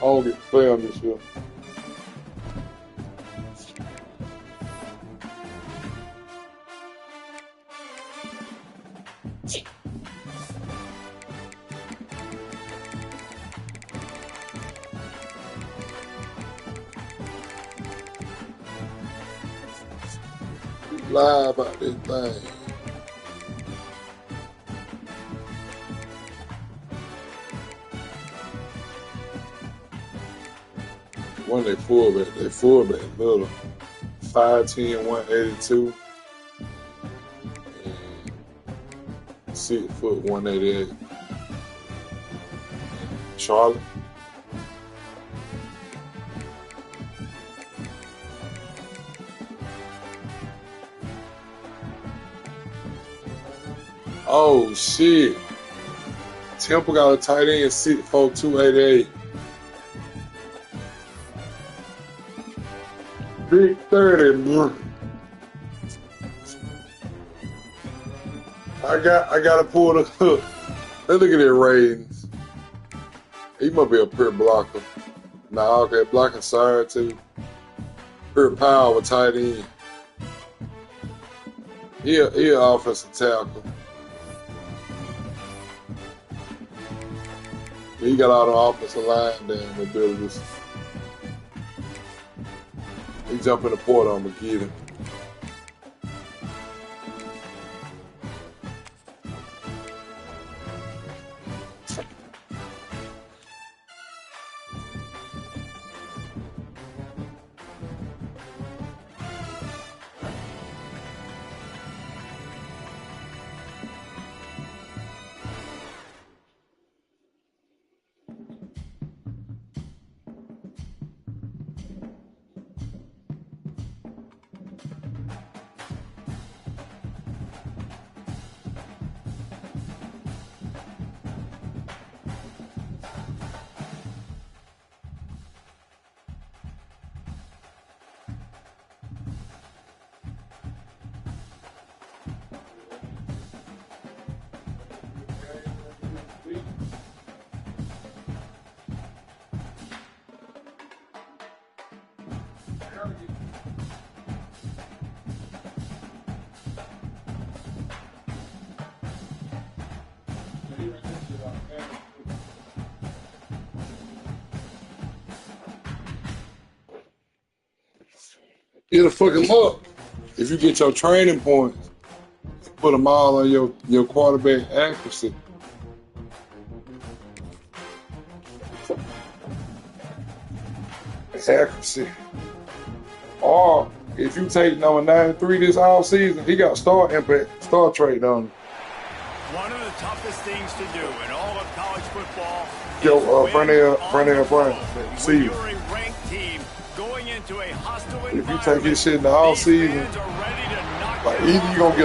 don't get to play on this year. Lie about this thing. One they fullback little 5'10", 182, and 6 foot 188. Charlotte. Oh shit! Temple got a tight end 6'4", 288. Big 30, man. I gotta pull the hook. Let's look at their ratings. He must be a pure blocker. Nah, okay, blocking side too. Pure power tight end. He an offensive tackle. He got all the offensive line down abilities. He jump in the portal, I'm gonna get him. It'll fuck him up if you get your training points, put them all on your quarterback accuracy. Accuracy. Or if you take number 93 this all season, he got star impact, star trade on him. One of the toughest things to do in all of college football. Yo, Fernell Bryant, see you. If you take his shit in the all season, like either you gonna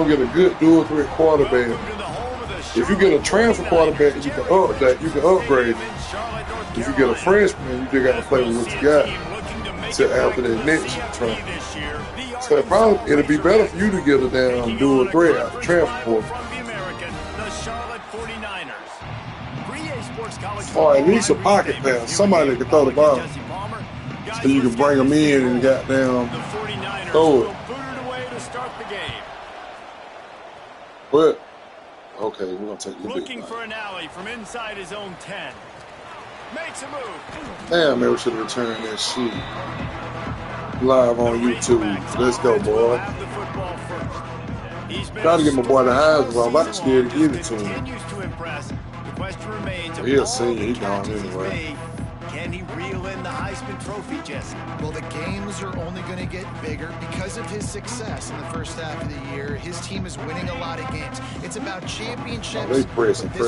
get a good dual threat quarterback. If you get a transfer quarterback, you can upgrade it. If you get a freshman, you just gotta play with what you got till after that next transfer. So it'll be better for you to get a damn dual threat out the transfer portal. Or at least a pocket pass, somebody that can throw the ball. So you can bring them in and goddamn throw it. But okay, we're gonna take the looking for an alley from inside his own 10. Makes a move. Damn, man, we should have returned that shit. Live on YouTube. Let's go, boy. Try to get my boy the Heisman, but I'm about to scared to give it to him. He's a senior, he's gone anyway. Can he reel in the Heisman Trophy, Jesse? Well, the games are only going to get bigger because of his success in the first half of the year. His team is winning a lot of games. It's about championships. This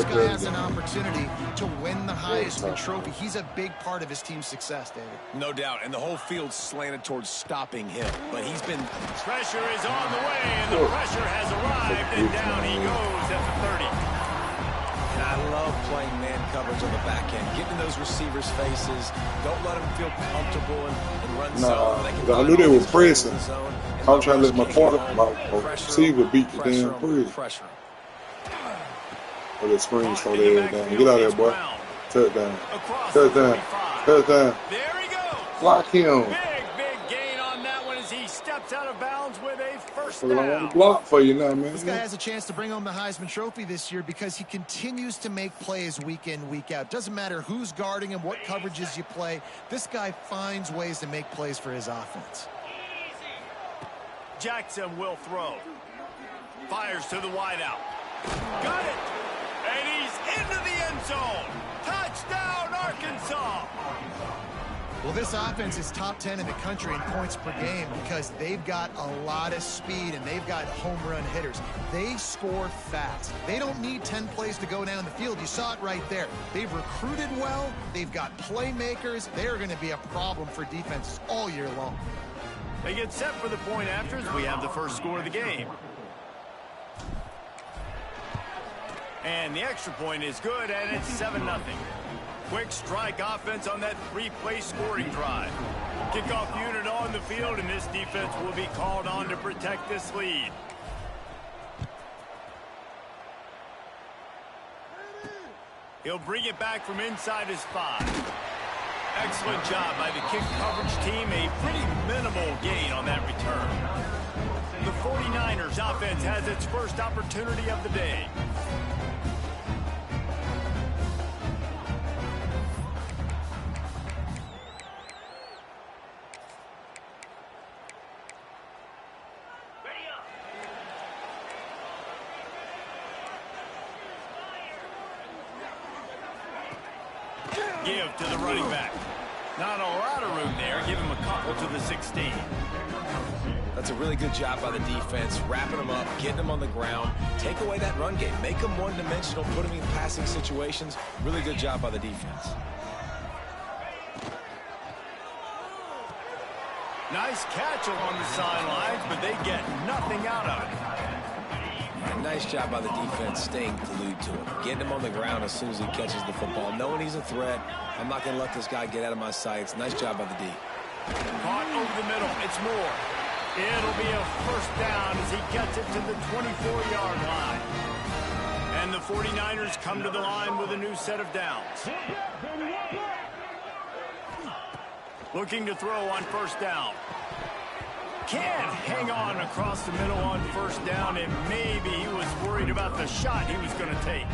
guy has an opportunity to win the Heisman Trophy. He's a big part of his team's success, David. No doubt, and the whole field's slanted towards stopping him. But he's been... Pressure is on the way, and the pressure has arrived, and down he goes at the 30. I love playing man coverage on the back end, getting those receivers' faces. Don't let them feel comfortable and run zone. I knew they were pressing. I was trying to let my receiver beat the damn press. Oh, that screen so there down. Get out of there, boy. Touchdown. Touchdown. Touchdown. There he goes. Block him. Big gain on that one as he steps out of bounds with a first I want down. to block for you now, man. This guy has a chance to bring home the Heisman Trophy this year because he continues to make plays week in, week out. Doesn't matter who's guarding him, what coverages you play. This guy finds ways to make plays for his offense. Jackson will throw. Fires to the wideout. Got it. And he's into the end zone. Touchdown, Arkansas. Well, this offense is top 10 in the country in points per game because they've got a lot of speed and they've got home run hitters. They score fast. They don't need 10 plays to go down the field. You saw it right there. They've recruited well. They've got playmakers. They're going to be a problem for defenses all year long. They get set for the point afters. We have the first score of the game. And the extra point is good, and it's 7-0. Quick strike offense on that three-play scoring drive. Kickoff unit on the field, and this defense will be called on to protect this lead. He'll bring it back from inside his 5. Excellent job by the kick coverage team. A pretty minimal gain on that return. The 49ers offense has its first opportunity of the day. Give to the running back. Not a lot of room there. Give him a couple to the 16. That's a really good job by the defense, wrapping them up, getting them on the ground. Take away that run game. Make them one-dimensional, put them in passing situations. Really good job by the defense. Nice catch along the sidelines, but they get nothing out of it. Nice job by the defense staying glued to him, getting him on the ground as soon as he catches the football, knowing he's a threat. I'm not going to let this guy get out of my sights. Nice job by the D. Caught over the middle. It's Moore. It'll be a first down as he gets it to the 24-yard line. And the 49ers come to the line with a new set of downs. Looking to throw on first down. Can't hang on across the middle on first down, and maybe he was worried about the shot he was going to take.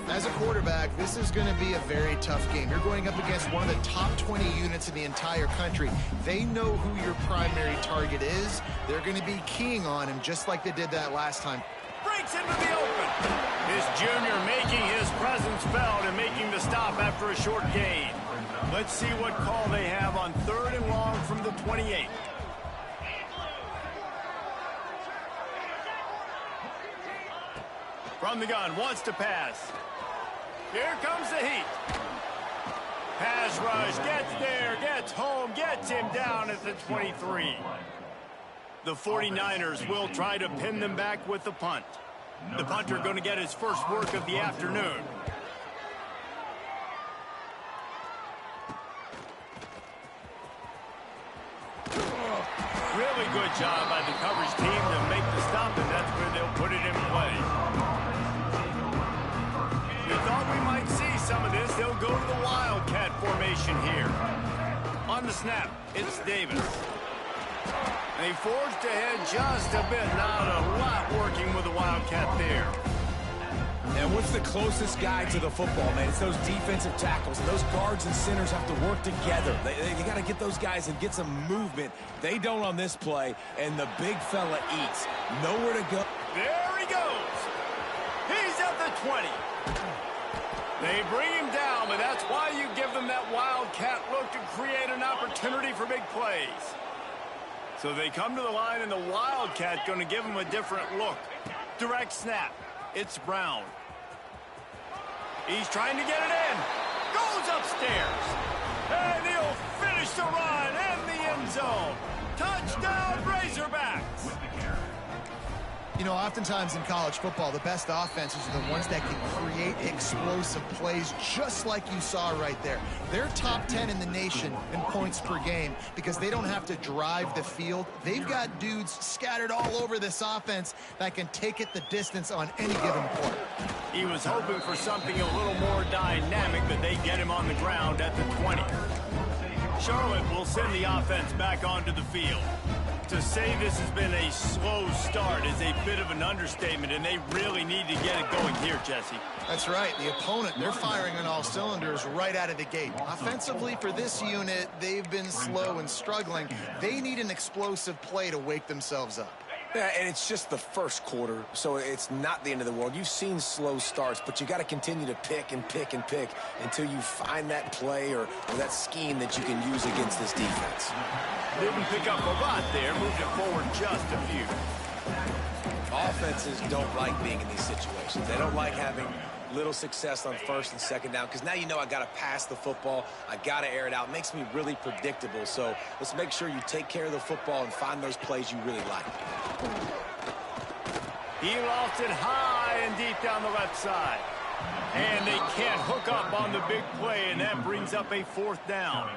As a quarterback, this is going to be a very tough game. You're going up against one of the top 20 units in the entire country. They know who your primary target is. They're going to be keying on him just like they did that last time. Breaks into the open. His junior making his presence felt and making the stop after a short gain. Let's see what call they have on 3rd and long from the 28. From the gun, wants to pass. Here comes the heat. Pass rush, gets there, gets home, gets him down at the 23. The 49ers will try to pin them back with the punt. The punter going to get his first work of the afternoon. Really good job by the coverage team to make the stop, and that's where they'll put it in play. We thought we might see some of this. They'll go to the Wildcat formation here. On the snap, it's Davis. They forged ahead just a bit. Not a lot working with the Wildcat there. And what's the closest guy to the football, man? It's those defensive tackles. And those guards and centers have to work together. They got to get those guys and get some movement. They don't on this play, and the big fella eats. Nowhere to go. There he goes. He's at the 20. They bring him down, but that's why you give them that Wildcat look to create an opportunity for big plays. So they come to the line, and the Wildcat going to give them a different look. Direct snap. It's Brown. He's trying to get it in. Goes upstairs. And he'll finish the run in the end zone. Touchdown, Razorbacks. You know, oftentimes in college football, the best offenses are the ones that can create explosive plays just like you saw right there. They're top 10 in the nation in points per game because they don't have to drive the field. They've got dudes scattered all over this offense that can take it the distance on any given play. He was hoping for something a little more dynamic, but they get him on the ground at the 20. Charlotte will send the offense back onto the field. To say this has been a slow start is a bit of an understatement, and they really need to get it going here, Jesse. That's right. The opponent, they're firing on all cylinders right out of the gate. Offensively, for this unit, they've been slow and struggling. They need an explosive play to wake themselves up. Yeah, and it's just the first quarter, so it's not the end of the world. You've seen slow starts, but you got to continue to pick and pick and pick until you find that play or that scheme that you can use against this defense. Didn't pick up a lot there, moved it forward just a few. Offenses don't like being in these situations. They don't like having little success on first and second down because now you know I got to pass the football. I got to air it out. It makes me really predictable. So let's make sure you take care of the football and find those plays you really like. He lost it high and deep down the left side. And they can't hook up on the big play, and that brings up a 4th down.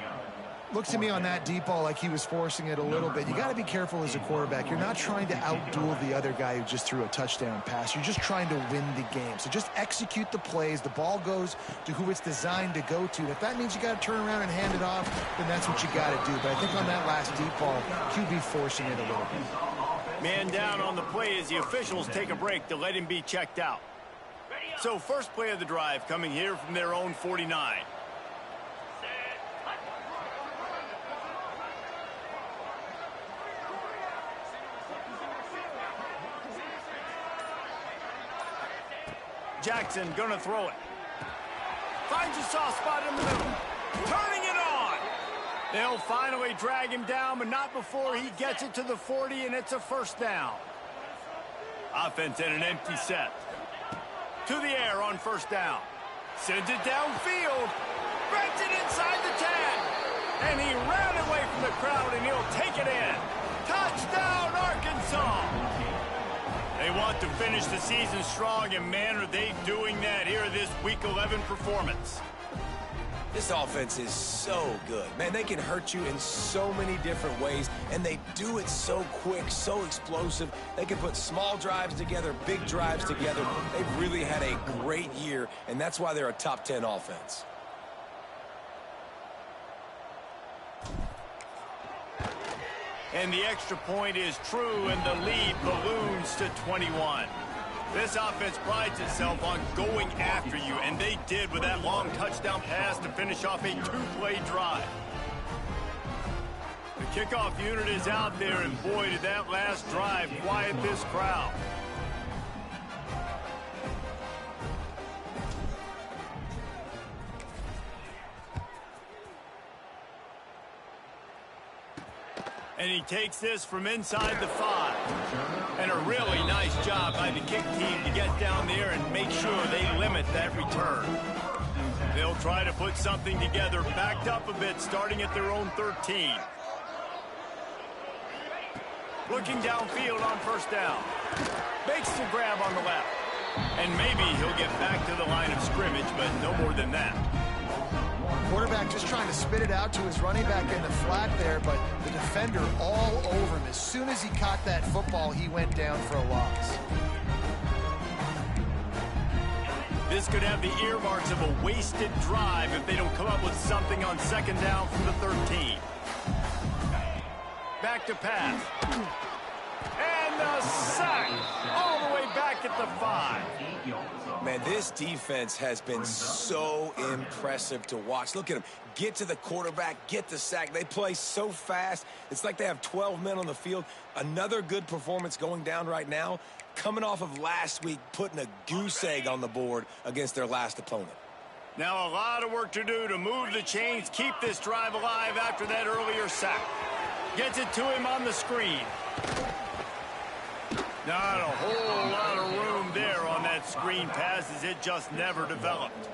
Looks to me on that deep ball like he was forcing it a little bit. You got to be careful as a quarterback. You're not trying to outduel the other guy who just threw a touchdown pass. You're just trying to win the game. So just execute the plays. The ball goes to who it's designed to go to. If that means you got to turn around and hand it off, then that's what you got to do. But I think on that last deep ball, QB forcing it a little bit. Man down on the play as the officials take a break to let him be checked out. So first play of the drive coming here from their own 49. Jackson gonna throw it. Finds a soft spot in the middle. Turning it on. They'll finally drag him down, but not before he gets it to the 40, and it's a 1st down. Offense in an empty set. To the air on 1st down. Sends it downfield. Breaks it inside the 10. And he ran away from the crowd, and he'll take it in. Touchdown, Arkansas. They want to finish the season strong, and man, are they doing that here this Week 11 performance. This offense is so good. Man, they can hurt you in so many different ways, and they do it so quick, so explosive. They can put small drives together, big drives together. They've really had a great year, and that's why they're a top 10 offense. And the extra point is true, and the lead balloons to 21. This offense prides itself on going after you, and they did with that long touchdown pass to finish off a 2-play drive. The kickoff unit is out there, and boy, did that last drive quiet this crowd. And he takes this from inside the 5. And a really nice job by the kick team to get down there and make sure they limit that return. They'll try to put something together, backed up a bit, starting at their own 13. Looking downfield on 1st down. Makes the grab on the left. And maybe he'll get back to the line of scrimmage, but no more than that. Quarterback just trying to spit it out to his running back in the flat there, but the defender all over him. As soon as he caught that football, he went down for a loss. This could have the earmarks of a wasted drive if they don't come up with something on 2nd down from the 13. Back to pass. And the sack all the way back at the 5. Man, this defense has been so impressive to watch. Look at them. Get to the quarterback, get the sack. They play so fast. It's like they have 12 men on the field. Another good performance going down right now, coming off of last week, putting a goose egg on the board against their last opponent. Now a lot of work to do to move the chains, keep this drive alive after that earlier sack. Gets it to him on the screen. Not a whole lot of room there on that screen pass as it just never developed.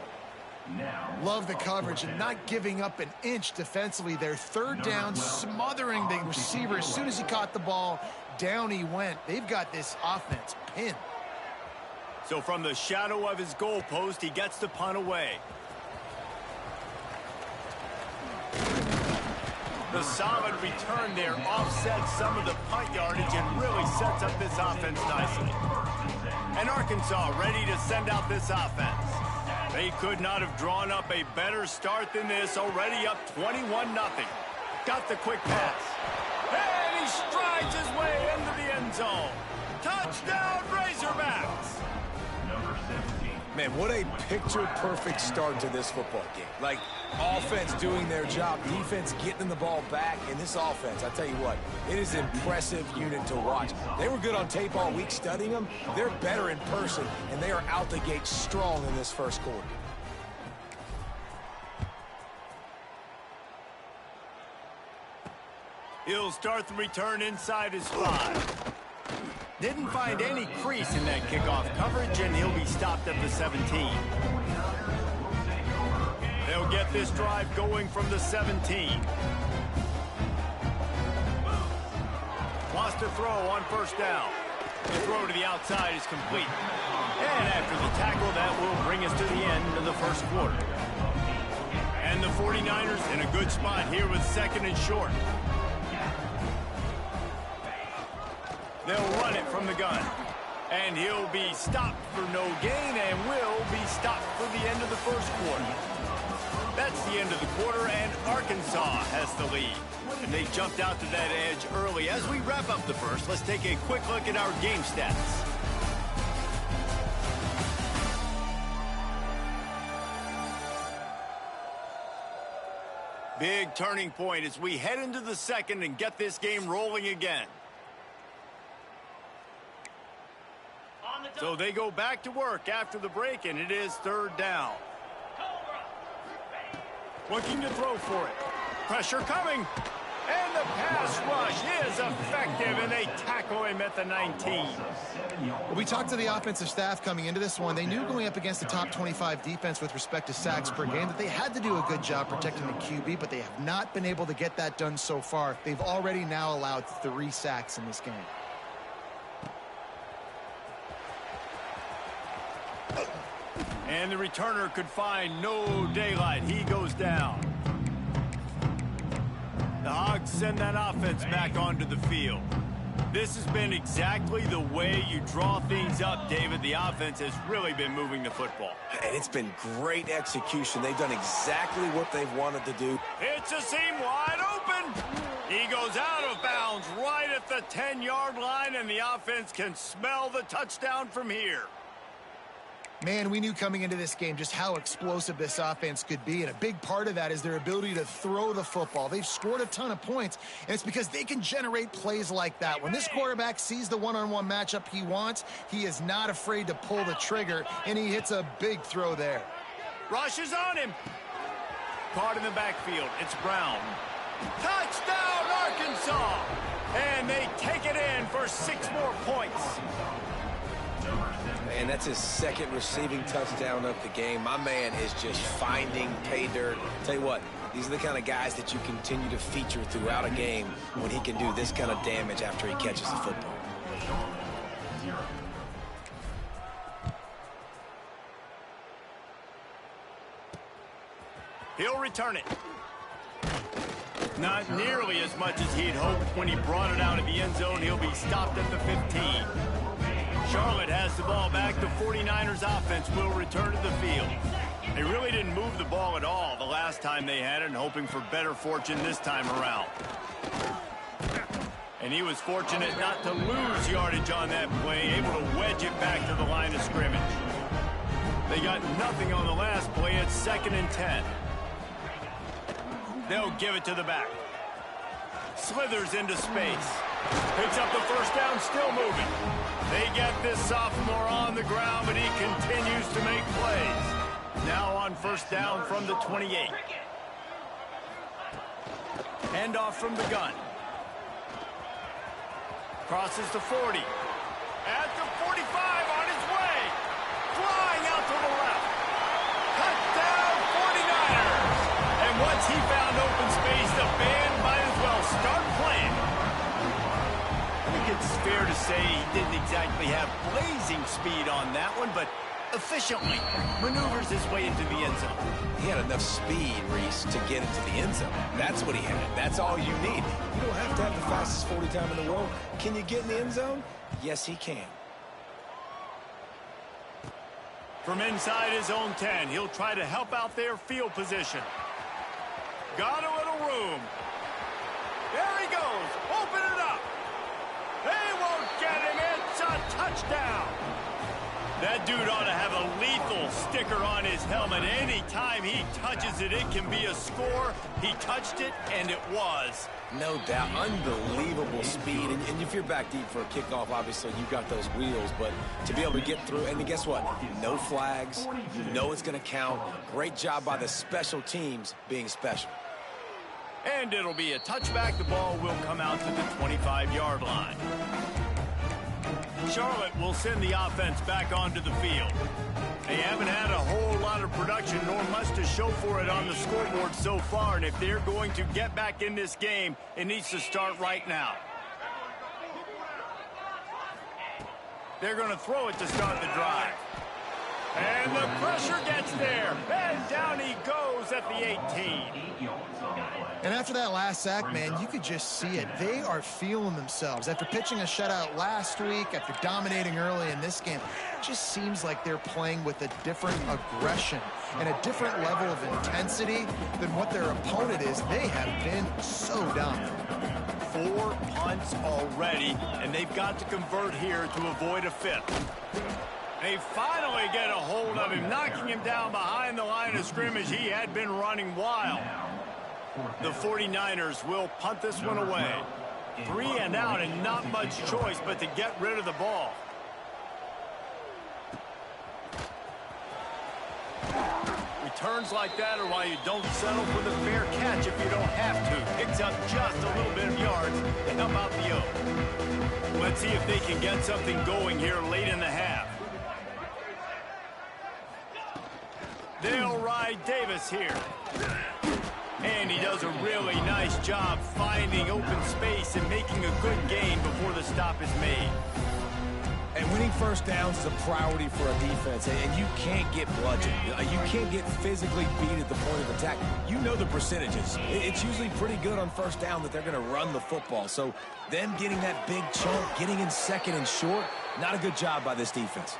Love the coverage and not giving up an inch defensively. Their 3rd down, smothering the receiver. As soon as he caught the ball, down he went. They've got this offense pinned. So from the shadow of his goalpost, he gets the punt away. The solid return there offsets some of the punt yardage and really sets up this offense nicely. And Arkansas ready to send out this offense. They could not have drawn up a better start than this, already up 21-0. Got the quick pass. And he strides his way into the end zone. Touchdown, Razorbacks! Man, what a picture-perfect start to this football game. Like, offense doing their job, defense getting the ball back, and this offense, I tell you what, it is an impressive unit to watch. They were good on tape all week studying them. They're better in person, and they are out the gate strong in this first quarter. He'll start the return inside his 5. Didn't find any crease in that kickoff coverage, and he'll be stopped at the 17. They'll get this drive going from the 17. Lost a throw on first down. The throw to the outside is complete. And after the tackle, that will bring us to the end of the first quarter. And the 49ers in a good spot here with 2nd and short. They'll run it from the gun. And he'll be stopped for no gain and will be stopped for the end of the first quarter. That's the end of the quarter, and Arkansas has the lead. And they jumped out to that edge early. As we wrap up the first, let's take a quick look at our game stats. Big turning point as we head into the second and get this game rolling again. So they go back to work after the break, and it is 3rd down. Looking to throw for it. Pressure coming. And the pass rush is effective, and they tackle him at the 19. We talked to the offensive staff coming into this one. They knew going up against the top 25 defense with respect to sacks per game that they had to do a good job protecting the QB, but they have not been able to get that done so far. They've already now allowed 3 sacks in this game. And the returner could find no daylight. He goes down. The Hogs send that offense back onto the field. This has been exactly the way you draw things up, David. The offense has really been moving the football. And it's been great execution. They've done exactly what they've wanted to do. It's a seam wide open. He goes out of bounds right at the 10-yard line, and the offense can smell the touchdown from here. Man, we knew coming into this game just how explosive this offense could be, and a big part of that is their ability to throw the football. They've scored a ton of points, and it's because they can generate plays like that. When this quarterback sees the one-on-one matchup he wants, he is not afraid to pull the trigger, and he hits a big throw there. Rush is on him. Caught in the backfield. It's Brown. Touchdown, Arkansas! And they take it in for 6 more points. And that's his 2nd receiving touchdown of the game. My man is just finding pay dirt. Tell you what, these are the kind of guys that you continue to feature throughout a game when he can do this kind of damage after he catches the football. He'll return it. Not nearly as much as he'd hoped when he brought it out of the end zone. He'll be stopped at the 15. Charlotte has the ball back. The 49ers offense will return to the field. They really didn't move the ball at all the last time they had it, and hoping for better fortune this time around. And he was fortunate not to lose yardage on that play, able to wedge it back to the line of scrimmage. They got nothing on the last play. It's 2nd and 10. They'll give it to the back. Slithers into space. Picks up the first down, still moving. They get this sophomore on the ground, but he continues to make plays. Now on first down from the 28. Handoff from the gun. Crosses the 40. At the 45, on his way. Flying out to the left. Touchdown, 49ers. And once he found open space, the band might as well start playing. I think it's fair to say he didn't exactly have blazing speed on that one, but efficiently maneuvers his way into the end zone. He had enough speed, Reese, to get into the end zone. That's what he had. That's all you need. You don't have to have the fastest 40 time in the world. Can you get in the end zone? Yes, he can. From inside his own 10, he'll try to help out their field position. Got a little room. There he goes. Open it up. They won't get him. It's a touchdown. That dude ought to have a lethal sticker on his helmet. Anytime he touches it, it can be a score. He touched it, and it was. No doubt. Unbelievable speed. And if you're back deep for a kickoff, obviously you've got those wheels. But to be able to get through, and guess what? No flags. You know it's going to count. Great job by the special teams being special. And it'll be a touchback. The ball will come out to the 25-yard line. Charlotte will send the offense back onto the field. They haven't had a whole lot of production, nor much to show for it on the scoreboard so far. And if they're going to get back in this game, it needs to start right now. They're going to throw it to start the drive. And the pressure gets there. And down he goes at the 18. And after that last sack, man, you could just see it. They are feeling themselves. After pitching a shutout last week, after dominating early in this game, it just seems like they're playing with a different aggression and a different level of intensity than what their opponent is. They have been so dominant. 4 punts already, and they've got to convert here to avoid a fifth. They finally get a hold of him, knocking him down behind the line of scrimmage. He had been running wild. The 49ers will punt this one away. 3 and out, and not much choice but to get rid of the ball. Returns like that are why you don't settle for the fair catch if you don't have to. Picks up just a little bit of yards to help out the O. Let's see if they can get something going here late in the half. They'll ride Davis here. And he does a really nice job finding open space and making a good gain before the stop is made. And winning first downs is a priority for a defense, and you can't get bludgeoned. You can't get physically beat at the point of attack. You know the percentages. It's usually pretty good on first down that they're going to run the football. So them getting that big chunk, getting in second and short, not a good job by this defense.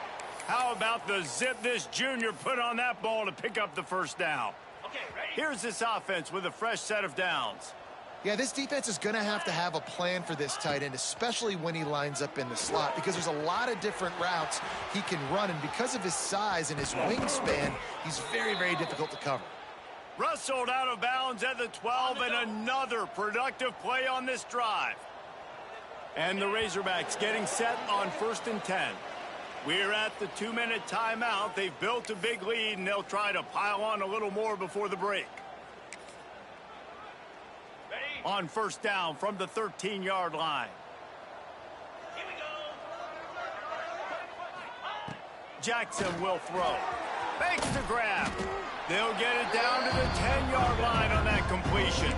How about the zip this junior put on that ball to pick up the first down? Here's this offense with a fresh set of downs. Yeah, this defense is going to have a plan for this tight end, especially when he lines up in the slot, because there's a lot of different routes he can run, and because of his size and his wingspan, he's very, very difficult to cover. Rustled out of bounds at the 12, and another productive play on this drive. And the Razorbacks getting set on 1st and 10. We're at the 2-minute timeout. They've built a big lead, and they'll try to pile on a little more before the break. On first down from the 13-yard line. Here we go. Jackson will throw. Fakes the grab. They'll get it down to the 10-yard line on that completion.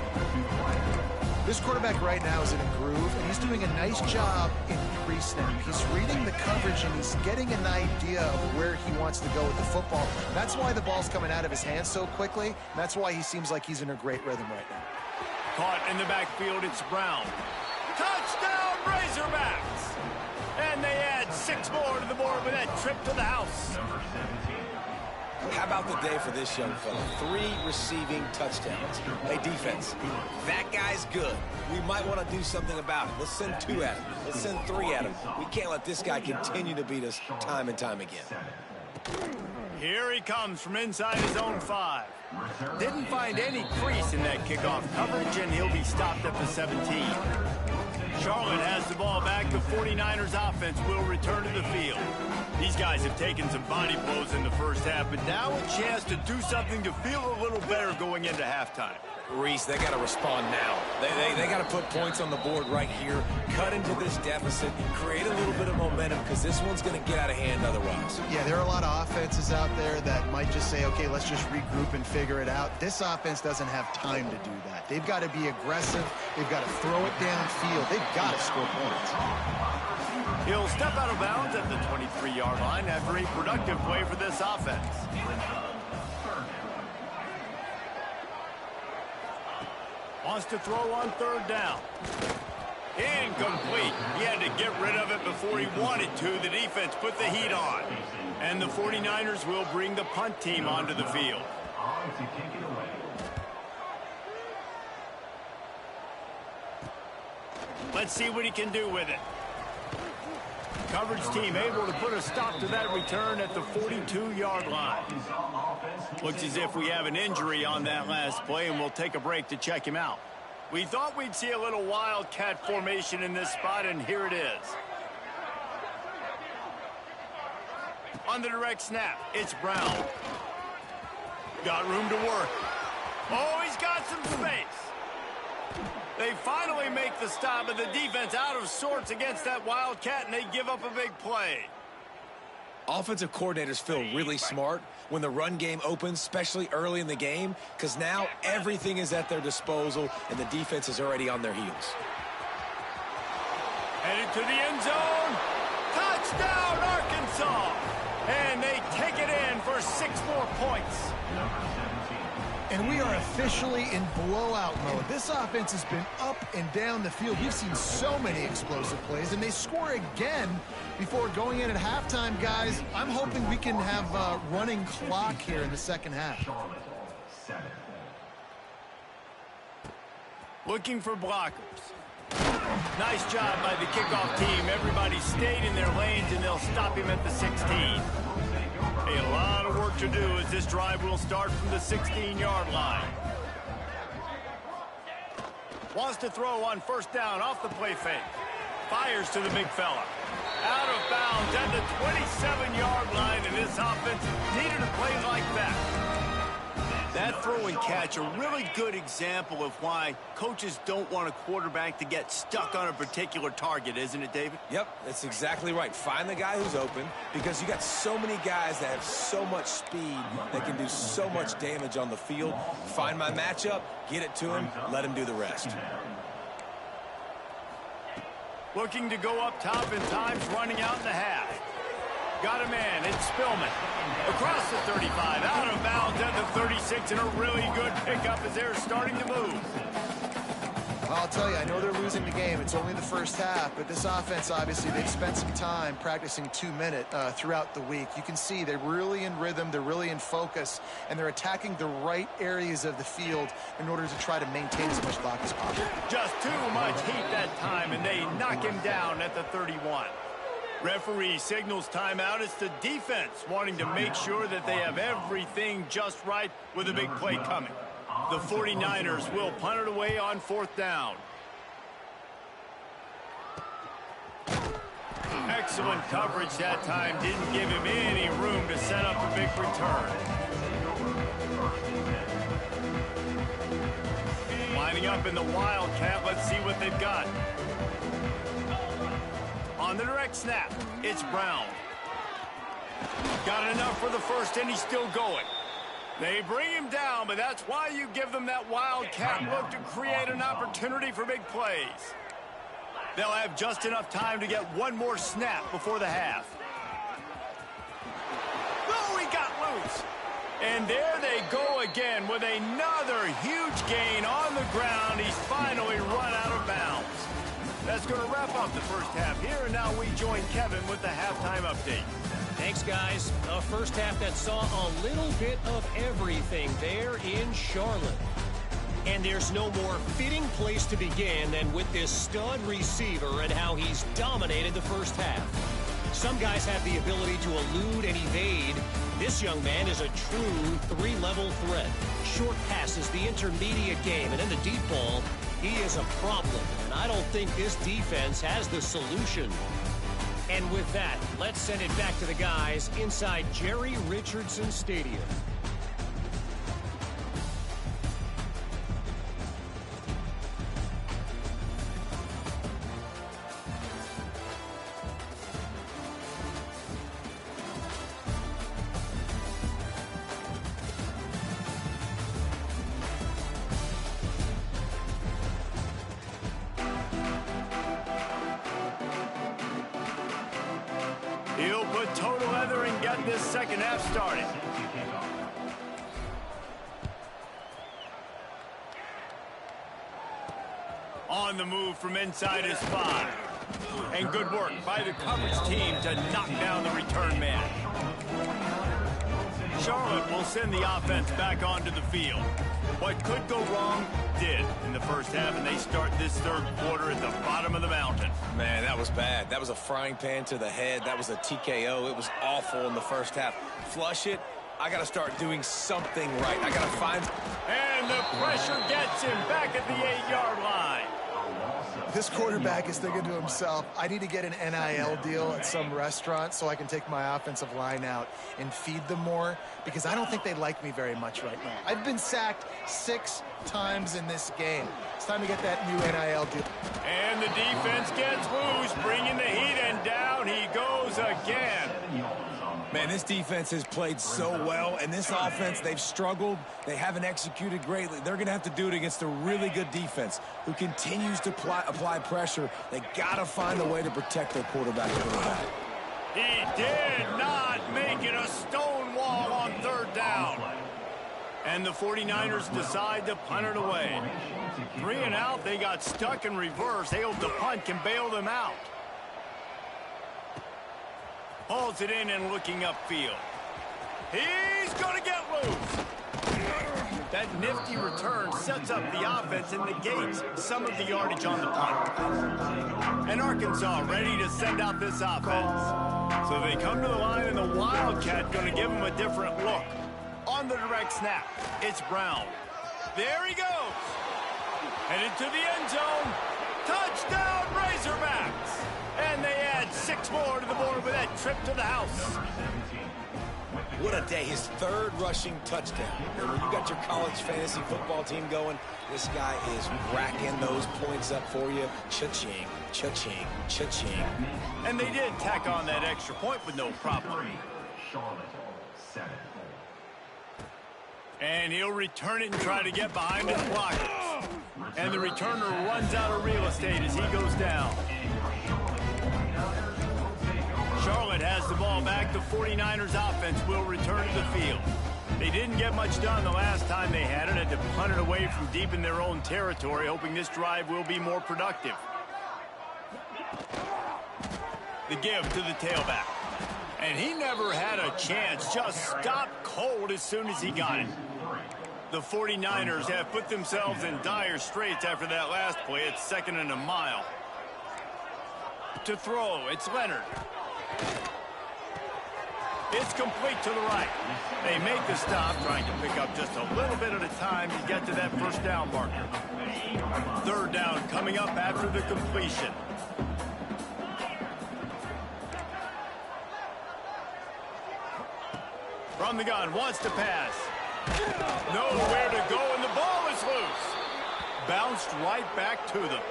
This quarterback right now is in a groove, and he's doing a nice job in pre-snap. He's reading the coverage, and he's getting an idea of where he wants to go with the football. That's why the ball's coming out of his hands so quickly, and that's why he seems like he's in a great rhythm right now. Caught in the backfield, it's Brown. Touchdown, Razorbacks! And they add 6 more to the board with that trip to the house. How about the day for this young fella? 3 receiving touchdowns. Hey, defense, that guy's good. We might want to do something about it. Let's send 2 at him. Let's send 3 at him. We can't let this guy continue to beat us time and time again. Here he comes from inside his own 5. Didn't find any crease in that kickoff coverage, and he'll be stopped at the 17. Charlotte has the ball back. The 49ers offense will return to the field. These guys have taken some body blows in the first half, but now a chance to do something to feel a little better going into halftime. Reese, they got to respond now. They got to put points on the board right here, cut into this deficit, create a little bit of momentum, because this one's going to get out of hand otherwise. Yeah, there are a lot of offenses out there that might just say, okay, let's just regroup and figure it out. This offense doesn't have time to do that. They've got to be aggressive. They've got to throw it downfield. They've got to score points. He'll step out of bounds at the 23-yard line after a productive play for this offense. Wants to throw on 3rd down. Incomplete. He had to get rid of it before he wanted to. The defense put the heat on. And the 49ers will bring the punt team onto the field. Let's see what he can do with it. Coverage team able to put a stop to that return at the 42-yard line. Looks as if we have an injury on that last play, and we'll take a break to check him out. We thought we'd see a little wildcat formation in this spot, and here it is. On the direct snap, it's Brown. Got room to work. Oh, he's got some space. They finally make the stop, but the defense out of sorts against that wildcat, and they give up a big play. Offensive coordinators feel really smart when the run game opens, especially early in the game, because now everything is at their disposal, and the defense is already on their heels. Headed to the end zone. Touchdown, Arkansas. And they take it in for 6 more points. And we are officially in blowout mode. This offense has been up and down the field. We've seen so many explosive plays, and they score again before going in at halftime, guys. I'm hoping we can have a running clock here in the second half. Looking for blockers. Nice job by the kickoff team. Everybody stayed in their lanes, and they'll stop him at the 16. A lot of work to do as this drive will start from the 16-yard line. Wants to throw on first down off the play fake. Fires to the big fella. Out of bounds at the 27-yard line, and this offense needed a play like that. That throw and catch, a really good example of why coaches don't want a quarterback to get stuck on a particular target, isn't it, David? Yep, that's exactly right. Find the guy who's open, because you got so many guys that have so much speed that can do so much damage on the field. Find my matchup, get it to him, let him do the rest. Looking to go up top in times, running out in the half. Got a man, it's Spillman. Across the 35, out of bounds at the 36, and a really good pickup as they're starting to move. I'll tell you, I know they're losing the game. It's only the first half, but this offense, obviously, they've spent some time practicing 2-minute throughout the week. You can see they're really in rhythm, they're really in focus, and they're attacking the right areas of the field in order to try to maintain as much clock as possible. Just too much heat that time, and they knock him down at the 31. Referee signals timeout. It's the defense wanting to make sure that they have everything just right with a big play coming. The 49ers will punt it away on fourth down. Excellent coverage that time. Didn't give him any room to set up a big return. Lining up in the Wildcat. Let's see what they've got. On the direct snap, it's Brown. Got enough for the first, and he's still going. They bring him down, but that's why you give them that wildcat look to create an opportunity for big plays. They'll have just enough time to get one more snap before the half. Oh, he got loose. And there they go again with another huge gain on the ground. He's finally run out of bounds. That's going to wrap up the first half here, and now we join Kevin with the halftime update. Thanks, guys. A first half that saw a little bit of everything there in Charlotte. And there's no more fitting place to begin than with this stud receiver and how he's dominated the first half. Some guys have the ability to elude and evade. This young man is a true three-level threat. Short passes, the intermediate game, and in the deep ball, he is a problem, and I don't think this defense has the solution. And with that, let's send it back to the guys inside Jerry Richardson Stadium. He'll put total leather and get this second half started. On the move from inside his 5. And good work by the coverage team to knock down the return man. Charlotte will send the offense back onto the field. What could go wrong did in the first half, and they start this third quarter at the bottom of the mountain. Man, that was bad. That was a frying pan to the head. That was a TKO. It was awful in the first half. Flush it. I got to start doing something right. I got to find... And the pressure gets him back at the 8-yard line. This quarterback is thinking to himself, I need to get an NIL deal at some restaurant so I can take my offensive line out and feed them more, because I don't think they like me very much right now. I've been sacked 6 times in this game. It's time to get that new NIL deal. And the defense gets loose, bringing the heat, and down he goes again. Man, this defense has played so well, and this offense, they've struggled. They haven't executed greatly. They're going to have to do it against a really good defense who continues to apply pressure. They got to find a way to protect their quarterback. He did not make it a stone wall on third down. And the 49ers decide to punt it away. 3 and out, they got stuck in reverse. They hope the punt can bail them out. Hauls it in and looking upfield. He's going to get loose. That nifty return sets up the offense and negates some of the yardage on the punt. And Arkansas ready to send out this offense. So they come to the line, and the Wildcat going to give them a different look. On the direct snap, it's Brown. There he goes. Headed to the end zone. Touchdown, Razorbacks. And they add 6 more to the board with that trip to the house. What a day. His 3rd rushing touchdown. And when you got your college fantasy football team going, this guy is racking those points up for you. Cha-ching, cha-ching, cha-ching. And they did tack on that extra point with no problem. And he'll return it and try to get behind his blockers. And the returner runs out of real estate as he goes down. Charlotte has the ball back. The 49ers offense will return to the field. They didn't get much done the last time they had it. Had to punt it away from deep in their own territory, hoping this drive will be more productive. The give to the tailback. And he never had a chance. Just stopped cold as soon as he got it. The 49ers have put themselves in dire straits after that last play. It's 2nd and a mile. To throw, it's Leonard. It's complete to the right. They make the stop, trying to pick up just a little bit at a time to get to that first down marker. 3rd down coming up after the completion. From the gun, wants to pass. Nowhere to go, and the ball is loose. Bounced right back to them.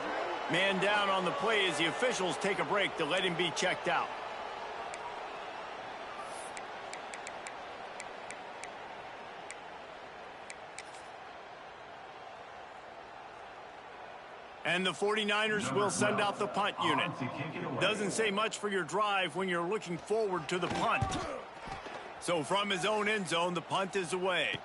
Man down on the play as the officials take a break to let him be checked out. And the 49ers will send out the punt unit. Doesn't say much for your drive when you're looking forward to the punt. So from his own end zone, the punt is away.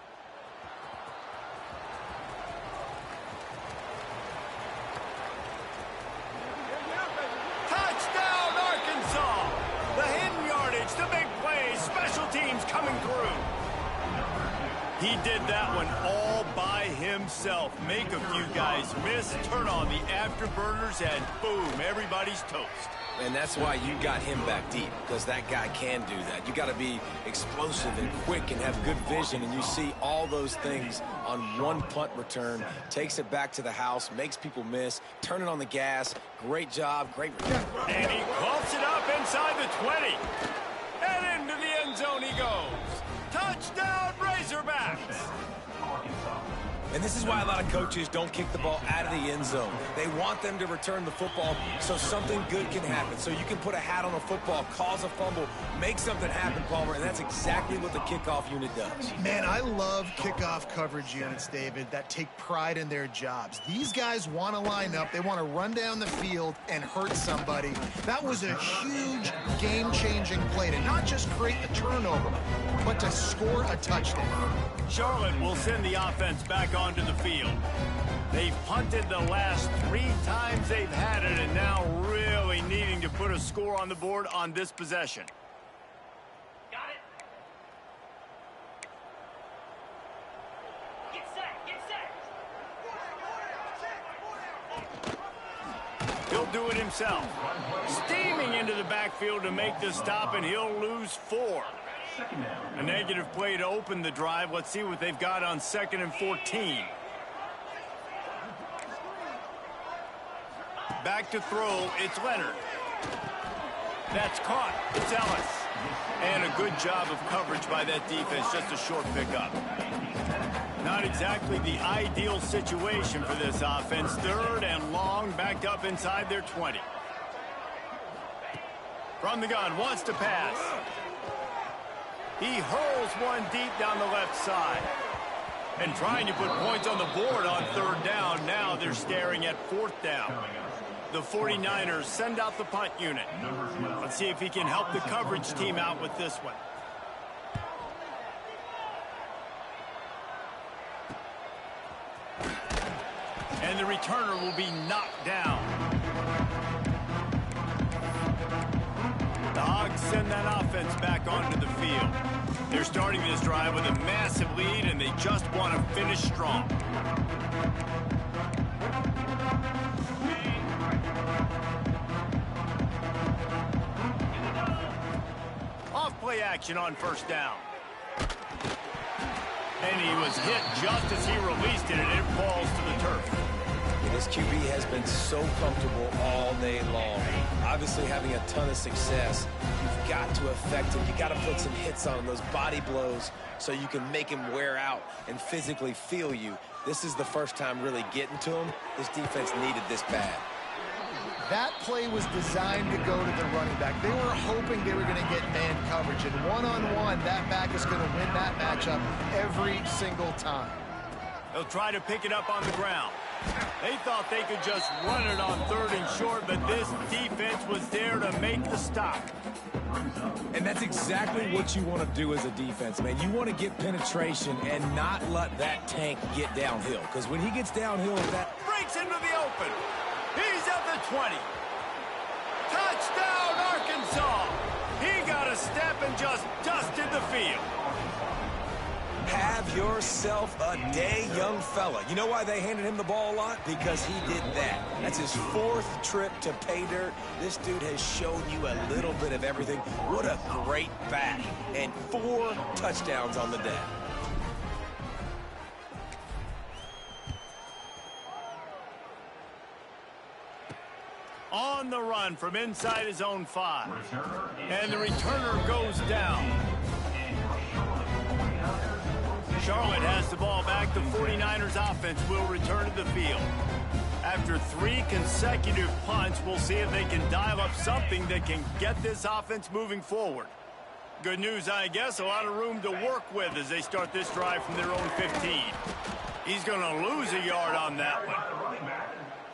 Touchdown, Arkansas! The hidden yardage, the big play, special teams coming through. He did that one all by himself. Make a few guys miss, turn on the afterburners, and boom, everybody's toast. And that's why you got him back deep, because that guy can do that. You got to be explosive and quick and have good vision, and you see all those things on one punt return. Takes it back to the house, makes people miss, turning on the gas. Great job, great return. And he clumps it up inside the 20. And into the end zone he goes. Touchdown, Razorbacks! And this is why a lot of coaches don't kick the ball out of the end zone. They want them to return the football so something good can happen. So you can put a hat on a football, cause a fumble, make something happen, Palmer, and that's exactly what the kickoff unit does. Man, I love kickoff coverage units, David, that take pride in their jobs. These guys want to line up. They want to run down the field and hurt somebody. That was a huge game-changing play to not just create the turnover, but to score a touchdown. Charlotte will send the offense back onto the field. They've punted the last 3 times they've had it, and now really needing to put a score on the board on this possession. himself. Steaming into the backfield to make the stop, and he'll lose 4. A negative play to open the drive. Let's see what they've got on 2nd and 14. Back to throw, it's Leonard. That's caught. It's Ellis. And a good job of coverage by that defense, just a short pickup. Not exactly the ideal situation for this offense. 3rd and long, backed up inside their 20. From the gun, wants to pass. He hurls one deep down the left side. And trying to put points on the board on 3rd down. Now they're staring at 4th down. The 49ers send out the punt unit. Let's see if he can help the coverage team out with this one. And the returner will be knocked down. The Hogs send that offense back onto the field. They're starting this drive with a massive lead, and they just want to finish strong. Off-play action on 1st down. And he was hit just as he released it, and it falls to the turf. And this QB has been so comfortable all day long. Obviously having a ton of success. You've got to affect him. You've got to put some hits on him, those body blows, so you can make him wear out and physically feel you. This is the first time really getting to him. This defense needed this bad. That play was designed to go to the running back. They were hoping they were going to get man coverage, and one-on-one, that back is going to win that matchup every single time. They'll try to pick it up on the ground. They thought they could just run it on 3rd and short, but this defense was there to make the stop. And that's exactly what you want to do as a defense, man. You want to get penetration and not let that tank get downhill, because when he gets downhill, that breaks into the open. He's at the 20. Touchdown, Arkansas. He got a step and just dusted the field. Have yourself a day, young fella. You know why they handed him the ball a lot? Because he did that. That's his 4th trip to pay dirt. This dude has shown you a little bit of everything. What a great back. And 4 touchdowns on the day. On the run from inside his own 5. And the returner goes down. Charlotte has the ball back. The 49ers offense will return to the field. After 3 consecutive punts, we'll see if they can dial up something that can get this offense moving forward. Good news, I guess, a lot of room to work with as they start this drive from their own 15. He's going to lose a yard on that one.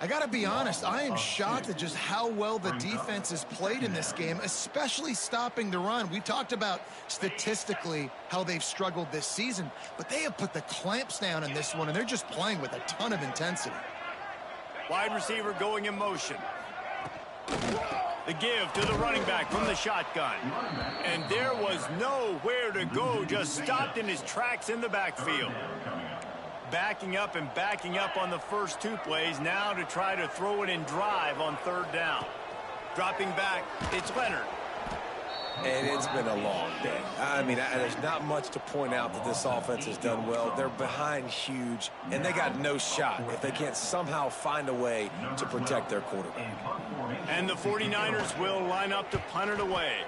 I got to be honest, I am shocked at just how well the defense has played in this game, especially stopping the run. We talked about statistically how they've struggled this season, but they have put the clamps down in this one, and they're just playing with a ton of intensity. Wide receiver going in motion. The give to the running back from the shotgun. And there was nowhere to go, just stopped in his tracks in the backfield. Backing up and backing up on the first 2 plays, now to try to throw it in drive on 3rd down. Dropping back, it's Leonard. And it's been a long day. I mean, there's not much to point out that this offense has done well. They're behind huge, and they got no shot if they can't somehow find a way to protect their quarterback. And the 49ers will line up to punt it away.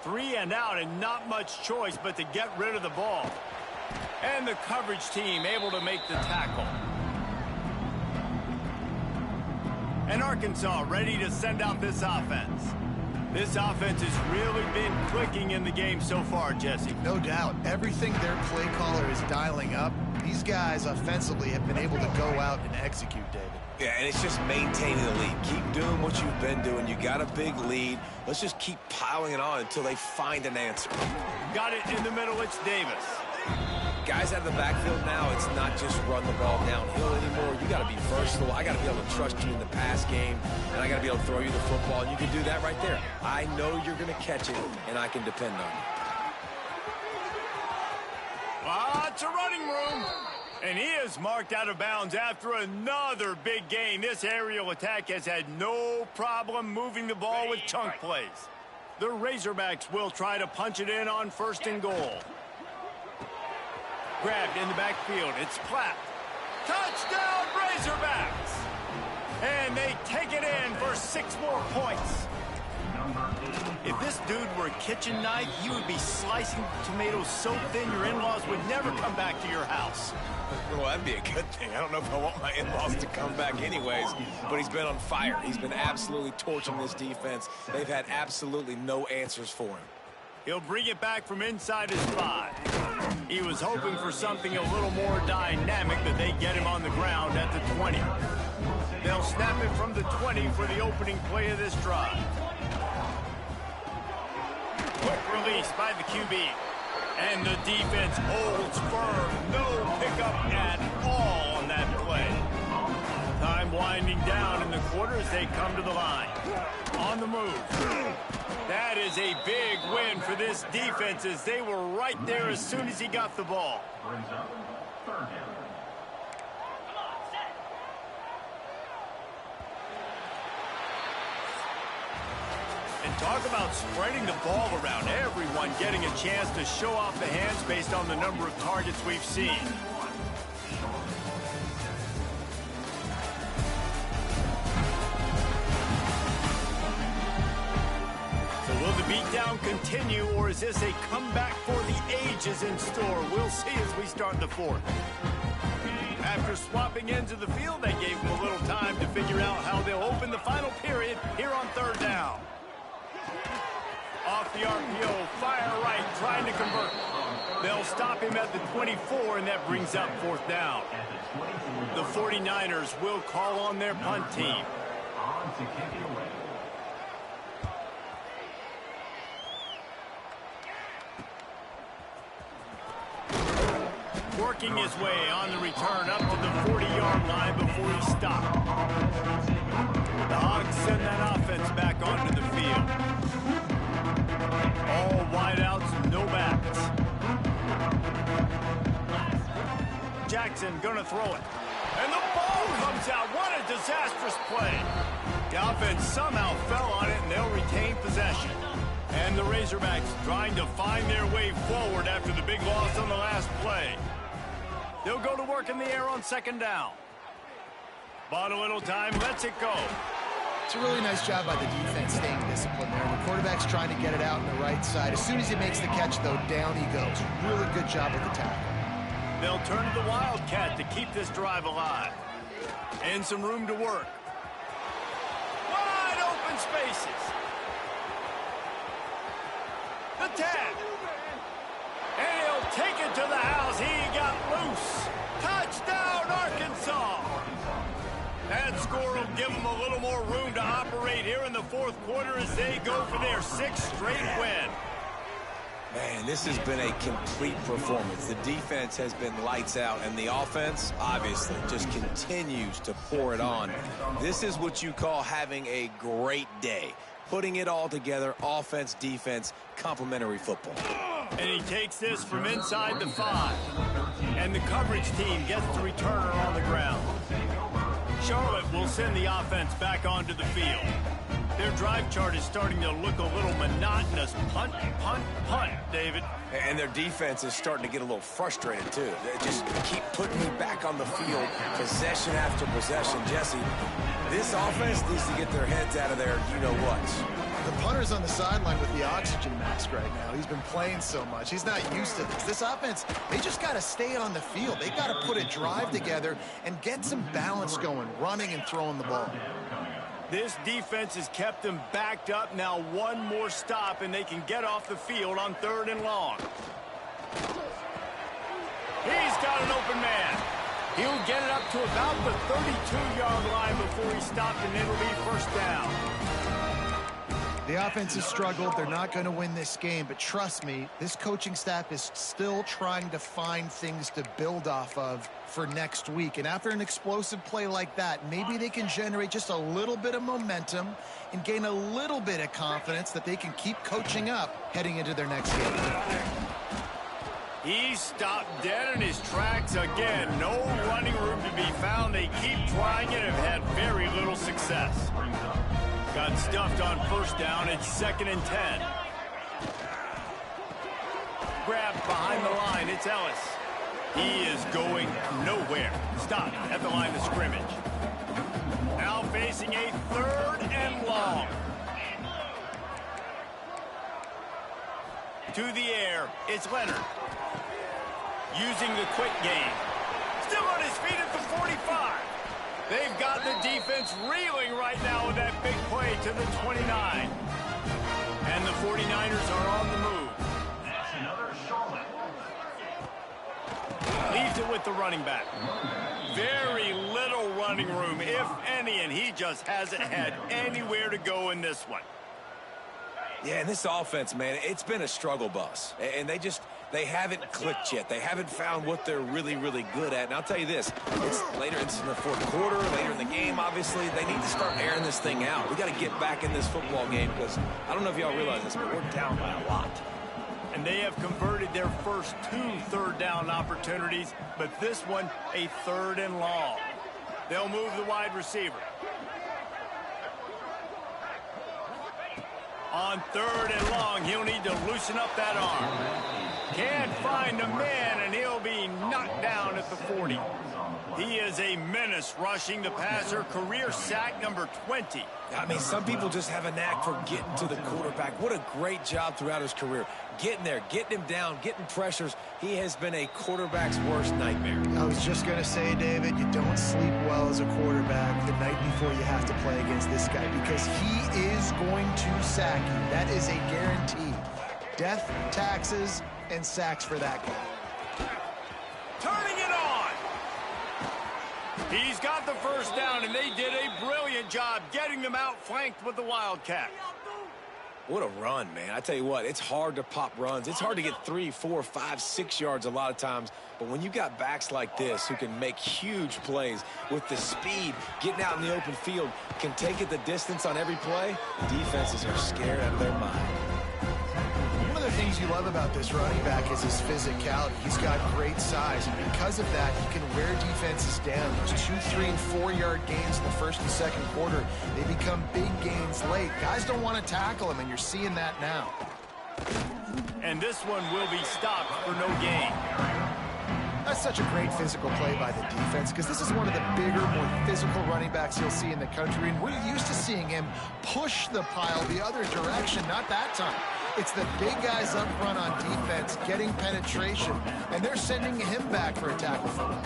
3 and out, and not much choice but to get rid of the ball. And the coverage team able to make the tackle. And Arkansas ready to send out this offense. This offense has really been clicking in the game so far, Jesse. No doubt. Everything their play caller is dialing up, these guys offensively have been able to go out and execute, David. Yeah, and it's just maintaining the lead. Keep doing what you've been doing. You got a big lead. Let's just keep piling it on until they find an answer. Got it in the middle. It's Davis. Guys out of the backfield now, it's not just run the ball downhill anymore. You got to be versatile. I got to be able to trust you in the pass game, and I got to be able to throw you the football, and you can do that right there. I know you're going to catch it, and I can depend on you. Lots of running room. And he is marked out of bounds after another big gain. This aerial attack has had no problem moving the ball with chunk plays. The Razorbacks will try to punch it in on 1st and goal. Grabbed in the backfield. It's Platt. Touchdown, Razorbacks! And they take it in for 6 more points. If this dude were a kitchen knife, you would be slicing tomatoes so thin your in-laws would never come back to your house. Well, that'd be a good thing. I don't know if I want my in-laws to come back anyways, but he's been on fire. He's been absolutely torching this defense. They've had absolutely no answers for him. He'll bring it back from inside his 5. He was hoping for something a little more dynamic, but they get him on the ground at the 20. They'll snap it from the 20 for the opening play of this drive. Quick release by the QB. And the defense holds firm. No pickup at all on that play. Time winding down in the quarter as they come to the line. On the move. That is a big win for this defense as they were right there as soon as he got the ball. And talk about spreading the ball around. Everyone getting a chance to show off the hands based on the number of targets we've seen. So will the beatdown continue, or is this a comeback for the ages in store? We'll see as we start the 4th. After swapping ends of the field, they gave them a little time to figure out how they'll open the final period here on 3rd down. Off the RPO, fire right, trying to convert. They'll stop him at the 24, and that brings up 4th down. The 49ers will call on their punt team. Working his way on the return up to the 40-yard line before he stopped. The Hogs send that offense back onto the field. All wideouts, no backs. Jackson gonna throw it. And the ball comes out. What a disastrous play. The offense somehow fell on it, and they'll retain possession. And the Razorbacks trying to find their way forward after the big loss on the last play. They'll go to work in the air on 2nd down. Bought a little time, lets it go. It's a really nice job by the defense staying disciplined there. The quarterback's trying to get it out on the right side. As soon as he makes the catch, though, down he goes. Really good job with the tackle. They'll turn to the Wildcat to keep this drive alive. And some room to work. Wide open spaces. The tag. And he'll take it to the house. He got loose. Touchdown, Arkansas. That score will give them a little more room to operate here in the 4th quarter as they go for their 6th straight win. Man, this has been a complete performance. The defense has been lights out, and the offense, obviously, just continues to pour it on. This is what you call having a great day. Putting it all together, offense, defense, complementary football. And he takes this from inside the 5. And the coverage team gets the returner on the ground. Charlotte will send the offense back onto the field. Their drive chart is starting to look a little monotonous. Punt, punt, punt, David. And their defense is starting to get a little frustrated, too. They just keep putting me back on the field, possession after possession. Jesse, this offense needs to get their heads out of there, you-know-what. The punter's on the sideline with the oxygen mask right now. He's been playing so much. He's not used to this. This offense, they just got to stay on the field. They got to put a drive together and get some balance going, running and throwing the ball. This defense has kept them backed up. Now one more stop, and they can get off the field on 3rd and long. He's got an open man. He'll get it up to about the 32-yard line before he stopped, and it'll be 1st down. The offense has struggled. They're not going to win this game, but trust me, this coaching staff is still trying to find things to build off of for next week. And after an explosive play like that, maybe they can generate just a little bit of momentum and gain a little bit of confidence that they can keep coaching up heading into their next game. He stopped dead in his tracks again. No running room to be found. They keep trying it and have had very little success. Got stuffed on first down. It's 2nd and 10. Grabbed behind the line. It's Ellis. He is going nowhere. Stopped at the line of scrimmage. Now facing a 3rd and long. To the air, it's Leonard. Using the quick game. Still on his feet at the 45. They've got the defense reeling right now with that big play to the 29. And the 49ers are on the move. That's another Charlotte. Leaves it with the running back. Very little running room, if any, and he just hasn't had anywhere to go in this one. Yeah, and this offense, man, it's been a struggle bus. And they haven't clicked yet. They haven't found what they're really, really good at. And I'll tell you this, it's later in the 4th quarter, later in the game, obviously, they need to start airing this thing out. We got to get back in this football game because I don't know if y'all realize this, but we're down by a lot. And they have converted their first 2 third down opportunities, but this one a 3rd and long. They'll move the wide receiver. On 3rd and long, he'll need to loosen up that arm. Can't find a man, and he'll be knocked down at the 40. He is a menace rushing the passer, career sack number 20. I mean, some people just have a knack for getting to the quarterback. What a great job throughout his career. Getting there, getting him down, getting pressures. He has been a quarterback's worst nightmare. I was just going to say, David, you don't sleep well as a quarterback the night before you have to play against this guy because he is going to sack you. That is a guarantee. Death, taxes, and sacks for that guy. Turning it on. He's got the first down, and they did a brilliant job getting them outflanked with the Wildcat. What a run, man. I tell you what, it's hard to pop runs. It's hard to get 3, 4, 5, 6 yards a lot of times. But when you got backs like this who can make huge plays with the speed, getting out in the open field, can take it the distance on every play, the defenses are scared out of their mind. One of the things you love about this running back is his physicality. He's got great size, and because of that, he can wear defenses down. Those 2, 3, and 4-yard gains in the 1st and 2nd quarter, they become big gains late. Guys don't want to tackle him, and you're seeing that now. And this one will be stopped for no gain. That's such a great physical play by the defense because this is one of the bigger, more physical running backs you'll see in the country, and we're used to seeing him push the pile the other direction, not that time. It's the big guys up front on defense getting penetration, and they're sending him back for a tackle for loss.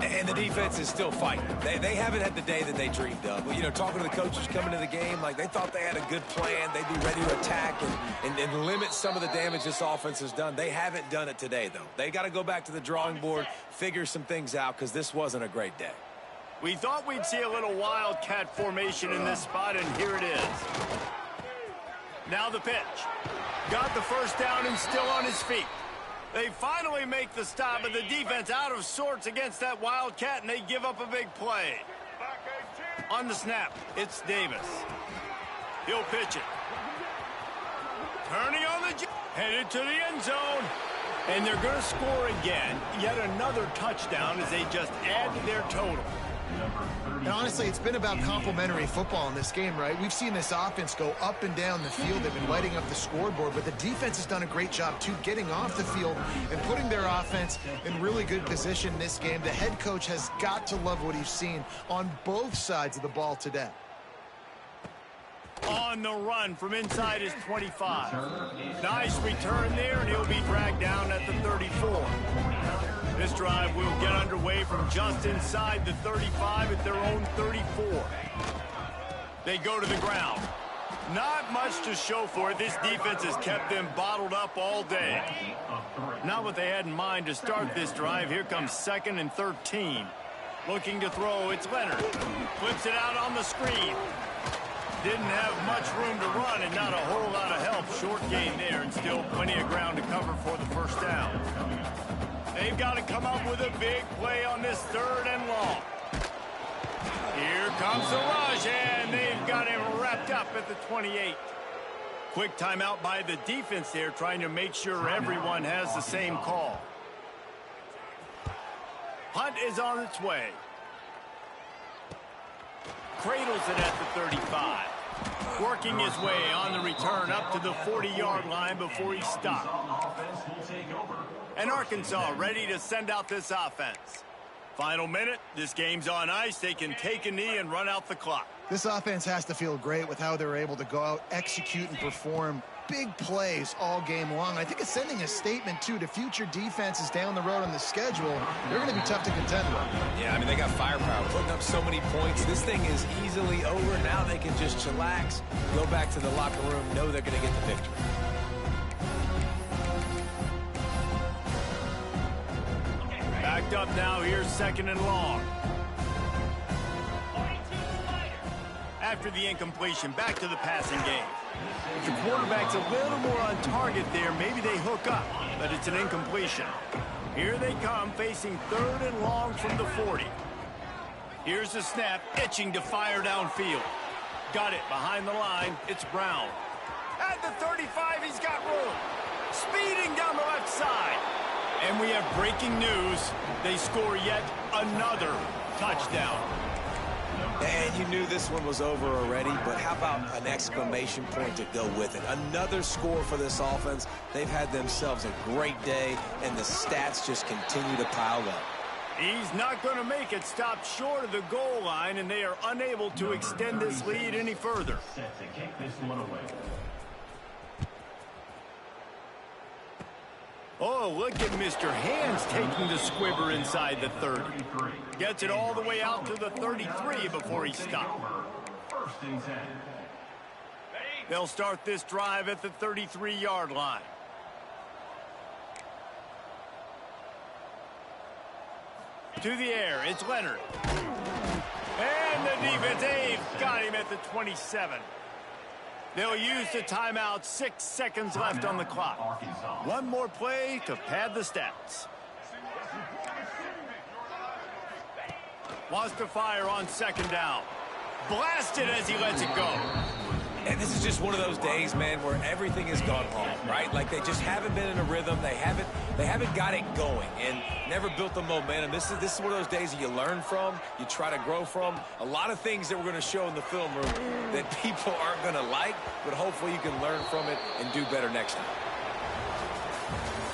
And the defense is still fighting. They haven't had the day that they dreamed of. But, you know, talking to the coaches coming to the game, like they thought they had a good plan. They'd be ready to attack and limit some of the damage this offense has done. They haven't done it today, though. They got to go back to the drawing board, figure some things out, because this wasn't a great day. We thought we'd see a little Wildcat formation in this spot, and here it is. Now the pitch. Got the first down and still on his feet. They finally make the stop, but the defense out of sorts against that Wildcat, and they give up a big play. On the snap, it's Davis. He'll pitch it. Turning on the headed to the end zone. And they're going to score again. Yet another touchdown as they just add to their total. And honestly, it's been about complementary football in this game, right? We've seen this offense go up and down the field. They've been lighting up the scoreboard, but the defense has done a great job, too, getting off the field and putting their offense in really good position in this game. The head coach has got to love what he's seen on both sides of the ball today. On the run from inside his 25. Nice return there, and he'll be dragged down at the 34. This drive will get underway from just inside the 35 at their own 34. They go to the ground. Not much to show for it. This defense has kept them bottled up all day. Not what they had in mind to start this drive. Here comes 2nd and 13. Looking to throw, it's Leonard. Flips it out on the screen. Didn't have much room to run and not a whole lot of help. Short gain there and still plenty of ground to cover for the first down. They've got to come up with a big play on this 3rd and long. Here comes the rush, and they've got him wrapped up at the 28. Quick timeout by the defense there, trying to make sure everyone has the same call. Punt is on its way. Cradles it at the 35. Working his way on the return up to the 40-yard line before he stopped. And Arkansas ready to send out this offense. Final minute, this game's on ice. They can take a knee and run out the clock. This offense has to feel great with how they're able to go out, execute, and perform big plays all game long. I think it's sending a statement, too, to future defenses down the road on the schedule. They're going to be tough to contend with. Yeah, I mean, they got firepower, putting up so many points. This thing is easily over. Now they can just chillax, go back to the locker room, know they're going to get the victory. Backed up now, here's 2nd and long. After the incompletion, back to the passing game. If the quarterback's a little more on target there, maybe they hook up, but it's an incompletion. Here they come, facing 3rd and long from the 40. Here's the snap, itching to fire downfield. Got it behind the line, it's Brown. At the 35, he's got room. Speeding down the left side. And we have breaking news. They score yet another touchdown. And you knew this one was over already, but how about an exclamation point to go with it? Another score for this offense. They've had themselves a great day, and the stats just continue to pile up. He's not going to make it. Stopped short of the goal line, and they are unable to extend this lead any further. Set to kick this one away. Oh, look at Mr. Hands taking the squibber inside the 30. Gets it all the way out to the 33 before he stopped. 1st and 10. They'll start this drive at the 33-yard line. To the air, it's Leonard. And the defense, they've got him at the 27. They'll use the timeout. 6 seconds left on the clock. One more play to pad the stats. Wants to fire on 2nd down. Blasted as he lets it go. And this is just one of those days, man, where everything has gone wrong, right? Like they just haven't been in a rhythm. They haven't got it going and never built the momentum. This is one of those days that you learn from, you try to grow from. A lot of things that we're going to show in the film room that people aren't going to like, but hopefully you can learn from it and do better next time.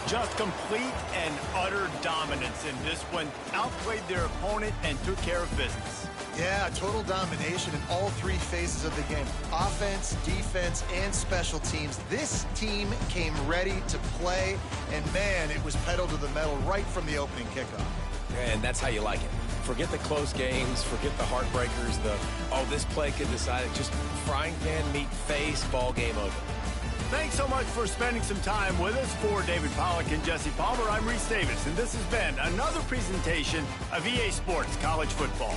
Just complete and utter dominance in this one. Outplayed their opponent and took care of business. Yeah, total domination in all 3 phases of the game. Offense, defense, and special teams. This team came ready to play, and man, it was pedal to the metal right from the opening kickoff. And that's how you like it. Forget the close games, forget the heartbreakers, this play could decide it. Just frying pan, meat face, ball game over. Thanks so much for spending some time with us. For David Pollack and Jesse Palmer, I'm Reese Davis, and this has been another presentation of EA Sports College Football.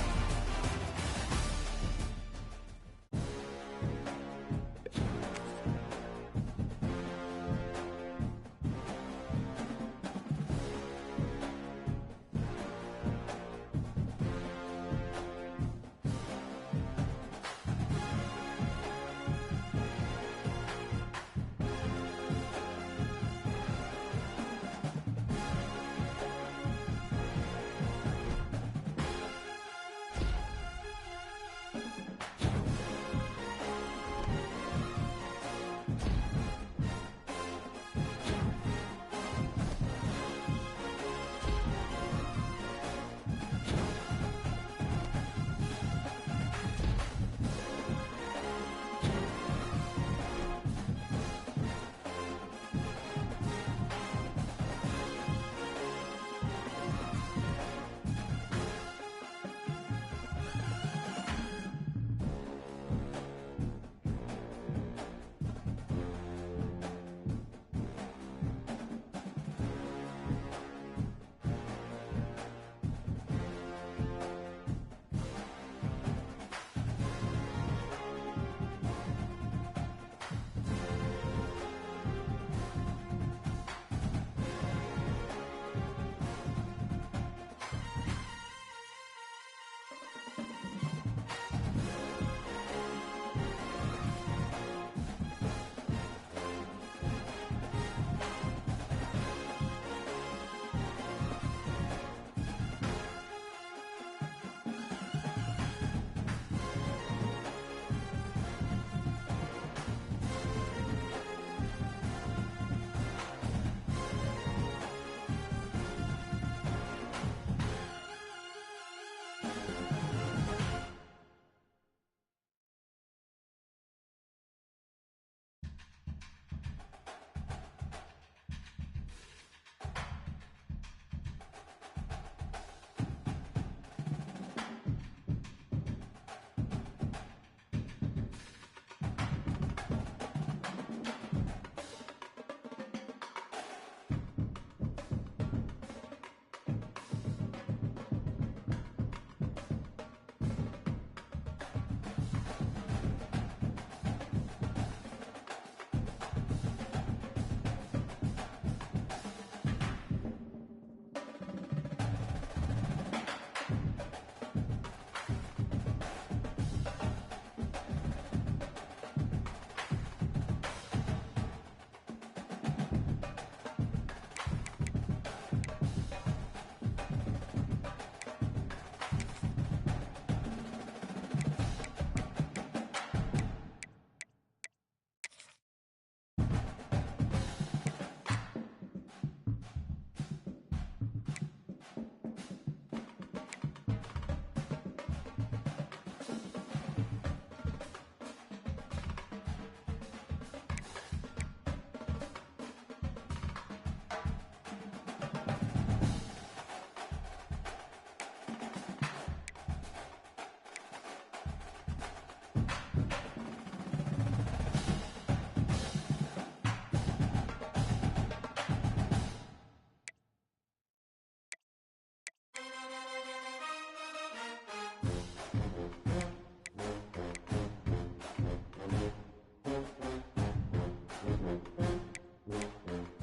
it.